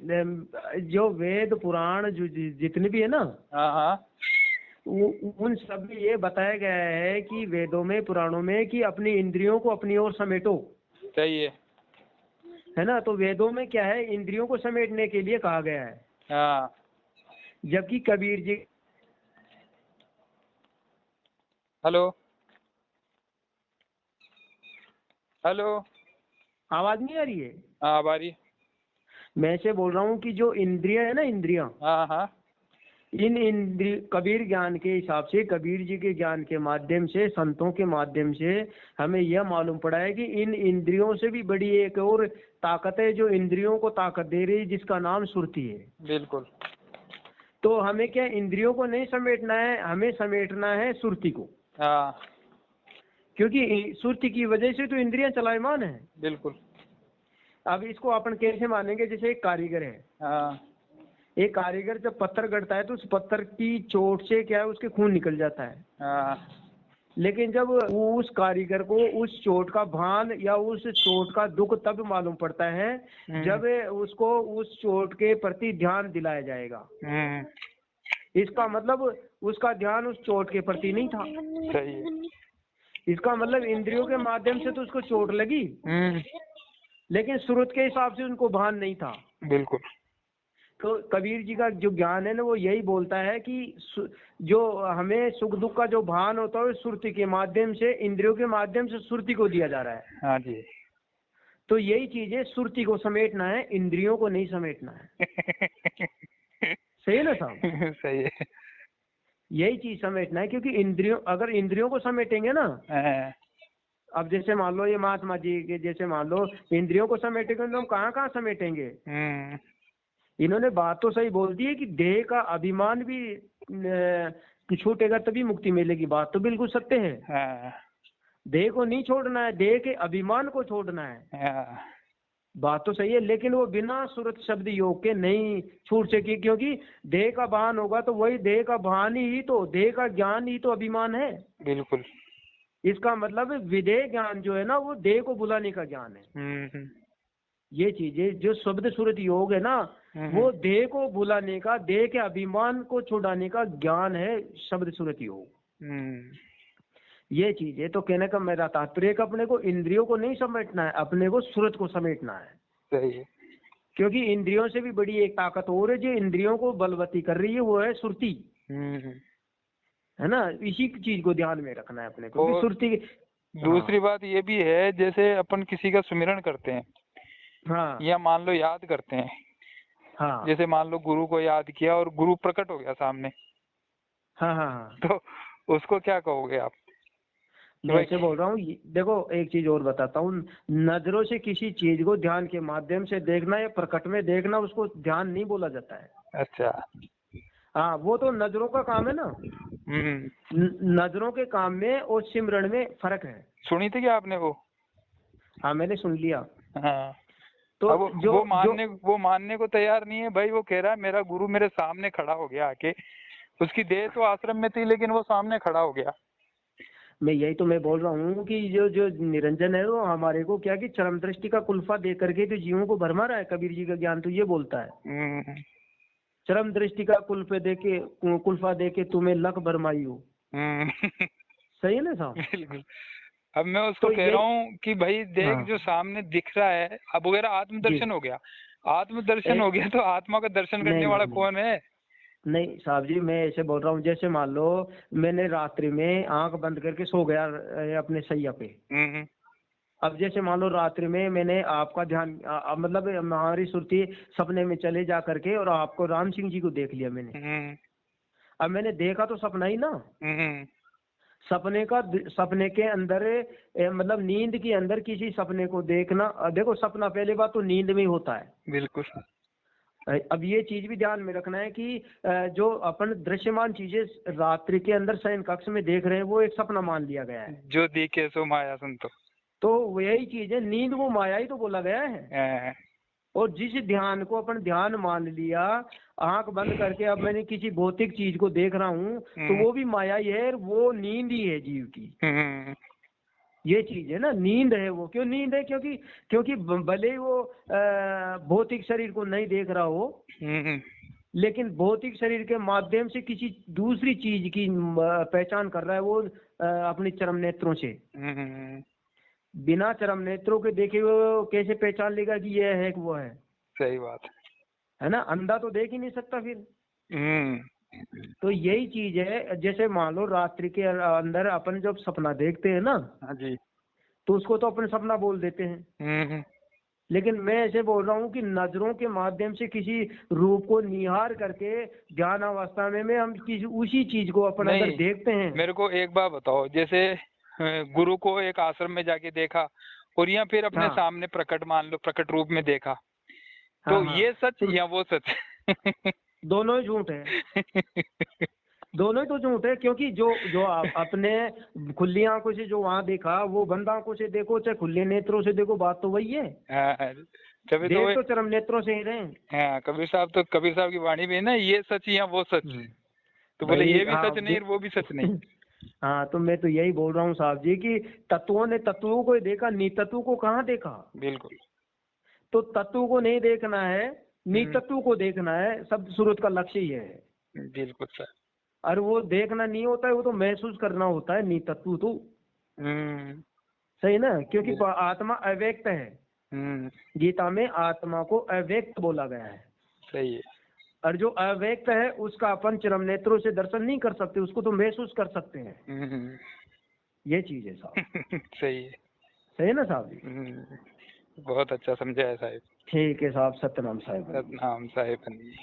जो वेद पुराण जो जितने भी है ना, हाँ हाँ, उन सब में ये बताया गया है कि वेदों में पुराणों में कि अपनी इंद्रियों को अपनी ओर समेटो, सही है ना। तो वेदों में क्या है, इंद्रियों को समेटने के लिए कहा गया है। हाँ। जबकि कबीर जी, हेलो हेलो, आवाज नहीं आ रही है? हाँ बारी। मैं से बोल रहा हूँ कि जो इंद्रियां है ना, इंद्रियां, हाँ हाँ, इन इंद्रिय कबीर ज्ञान के हिसाब से, कबीर जी के ज्ञान के माध्यम से, संतों के माध्यम से हमें यह मालूम पड़ा है कि इन इंद्रियों से भी बड़ी एक और ताकत है जो इंद्रियों को ताकत दे रही है, जिसका नाम सुरती है। बिल्कुल। तो हमें क्या, इंद्रियों को नहीं समेटना है, हमें समेटना है सुरती को, हाँ क्योंकि सुरती की वजह से तो इंद्रियां चलायमान है। बिल्कुल। अब इसको अपन कैसे मानेंगे, जैसे एक कारीगर है, हाँ एक कारीगर जब पत्थर गढ़ता है तो उस पत्थर की चोट से क्या है, उसके खून निकल जाता है। हाँ, लेकिन जब उस कारीगर को उस चोट का भान या उस चोट का दुख तब मालूम पड़ता है जब उसको उस चोट के प्रति ध्यान दिलाया जाएगा। इसका मतलब उसका ध्यान उस चोट के प्रति नहीं था। सही है। इसका मतलब इंद्रियों के माध्यम से तो उसको चोट लगी, लेकिन सुरत के हिसाब से उनको भान नहीं था। बिल्कुल। तो कबीर जी का जो ज्ञान है ना, वो यही बोलता है कि जो हमें सुख दुख का जो भान होता है सुरति के माध्यम से, इंद्रियों के माध्यम से सुरति को दिया जा रहा है। हाँ जी। तो यही चीज है, सुरति को समेटना है, इंद्रियों को नहीं समेटना है। सही है ना साहब? सही है। यही चीज समेटना है, क्योंकि इंद्रियों, अगर इंद्रियों को समेटेंगे ना, अब जैसे मान लो ये महात्मा जी के, जैसे मान लो इंद्रियों को समेटेंगे तो हम कहाँ कहाँ समेटेंगे। इन्होंने बात तो सही बोल दी है कि देह का अभिमान भी छूटेगा तभी मुक्ति मिलेगी। बात तो बिल्कुल सत्य है। देह को नहीं छोड़ना है, देह के अभिमान को छोड़ना है। बात तो सही है, लेकिन वो बिना सुरत शब्द योग के नहीं छूट सके, क्योंकि देह का भान होगा तो वही देह का भान ही तो, देह का ज्ञान ही तो अभिमान है। बिल्कुल। इसका मतलब विदेह ज्ञान जो है ना, वो देह को बुलाने का ज्ञान है। ये चीजें जो शब्द सूरत योग है ना, वो देह को बुलाने का, देह के अभिमान को छुड़ाने का ज्ञान है शब्द सूरत योग। ये चीजें तो कहने का मेरा तात्पर्य कि अपने को इंद्रियों को नहीं समेटना है, अपने को सूरत को समेटना है। सही है। क्योंकि इंद्रियों से भी बड़ी एक ताकत और है जो इंद्रियों को बलवती कर रही है, वो है सुरती। है ना, इसी चीज को ध्यान में रखना है अपने को, सुरती। दूसरी बात ये भी है, जैसे अपन किसी का सुमिरन करते हैं, हाँ, या मान लो याद करते हैं, हाँ, जैसे मान लो गुरु को याद किया और गुरु प्रकट हो गया सामने, हाँ, हाँ, तो उसको क्या कहोगे आप? मैं ऐसे बोल रहा हूँ, देखो एक चीज और बताता हूँ, नजरों से किसी चीज को ध्यान के माध्यम से देखना या प्रकट में देखना, उसको ध्यान नहीं बोला जाता है। अच्छा। हाँ, वो तो नजरों का काम है ना। नजरों के काम में और सिमरन में फर्क है। सुनी थी क्या आपने वो? हाँ, मैंने सुन लिया। हाँ, तो अब वो मानने को तैयार नहीं है भाई। वो कह रहा है मेरा गुरु मेरे सामने खड़ा हो गया आके, उसकी देह तो आश्रम में थी लेकिन वो सामने खड़ा हो गया। मैं बोल रहा हूँ कि जो जो निरंजन है वो हमारे को क्या कि चरम दृष्टि का कुल्फा दे करके तो जीवों को भरमा रहा है। कबीर जी का ज्ञान तो ये बोलता है, चरम दृष्टि का कुल्फा दे के तुम्हें लख भरमाई हो। सही है ना साहब? बिल्कुल। अब मैं उसको कह रहा हूँ कि भाई देख, जो सामने दिख रहा है, अब वगैरह आत्मदर्शन हो गया। आत्मदर्शन हो गया तो आत्मा का दर्शन करने वाला कौन है? नहीं साहब जी, मैं ऐसे बोल रहा हूँ, जैसे मान लो मैंने रात्रि में आंख बंद करके सो गया अपने सैया पे। अब जैसे मान लो रात्रि में मैंने आपका ध्यान, मतलब हमारी सुरती सपने में चले जा करके और आपको राम सिंह जी को देख लिया मैंने। अब मैंने देखा तो सपना ही ना। सपने के अंदर, मतलब नींद के अंदर किसी सपने को देखना, देखो सपना पहले बात तो नींद में होता है। बिल्कुल। अब ये चीज भी ध्यान में रखना है कि जो अपन दृश्यमान चीजें रात्रि के अंदर शयन कक्ष में देख रहे हैं, वो एक सपना मान लिया गया है। जो दिखे सो माया संतो, तो यही चीज है, नींद वो माया ही तो बोला गया है। और जिस ध्यान को अपन ध्यान मान लिया, आंख बंद करके अब मैंने किसी भौतिक चीज को देख रहा हूँ, तो वो भी माया ही है, वो नींद ही है जीव की। ये चीज है ना, नींद है वो। क्यों नींद है? क्योंकि भले ही वो भौतिक शरीर को नहीं देख रहा हो, लेकिन भौतिक शरीर के माध्यम से किसी दूसरी चीज की पहचान कर रहा है वो अपने चरम नेत्रों से। बिना चरम नेत्रों के देखे हुए वो कैसे पहचान लेगा कि ये है कि वो है? सही बात है ना, अंधा तो देख ही नहीं सकता फिर। तो यही चीज है, जैसे मान लो रात्रि के अंदर अपन जब सपना देखते हैं ना, हाँ जी, तो उसको तो अपन सपना बोल देते हैं। लेकिन मैं ऐसे बोल रहा हूँ कि नजरों के माध्यम से किसी रूप को निहार करके ज्ञान अवस्था में हम किसी उसी चीज को अपन अगर देखते हैं। मेरे को एक बात बताओ, जैसे गुरु को एक आश्रम में जाके देखा और या फिर अपने सामने प्रकट, मान लो प्रकट रूप में देखा, तो ये सच या वो सच? दोनों ही झूठ है। दोनों ही तो झूठ है, क्योंकि जो आप अपने खुली आंखों से जो वहाँ देखा, वो बंद आंखों से देखो चाहे खुले नेत्रों से देखो, बात तो वही है। देख तो चरम नेत्रों से ही रहे। हाँ, कबीर साहब की वाणी में ना, ये सच या वो सच, तो बोले ये भी सच नहीं और वो भी सच नहीं। हाँ, तो मैं तो यही बोल रहा हूँ साहब जी कि तत्वों ने तत्वों को देखा, नितत्व को कहाँ देखा? बिल्कुल। तो तत्व को नहीं देखना है, नितत्व को देखना है, सब सूरत का लक्ष्य ही है। बिल्कुल सर। और वो देखना नहीं होता है, वो तो महसूस करना होता है नितत्व तो। सही ना, क्योंकि आत्मा अव्यक्त है। गीता में आत्मा को अव्यक्त बोला गया है। सही है। और जो अव्यक्त है उसका अपन चरम नेत्रों से दर्शन नहीं कर सकते, उसको तो महसूस कर सकते हैं। ये चीज है साहब। सही है। सही है ना साहब जी? बहुत अच्छा समझाया साहब। ठीक है साहब, सत्यनाम साहिब। सतनाम साहिब जी।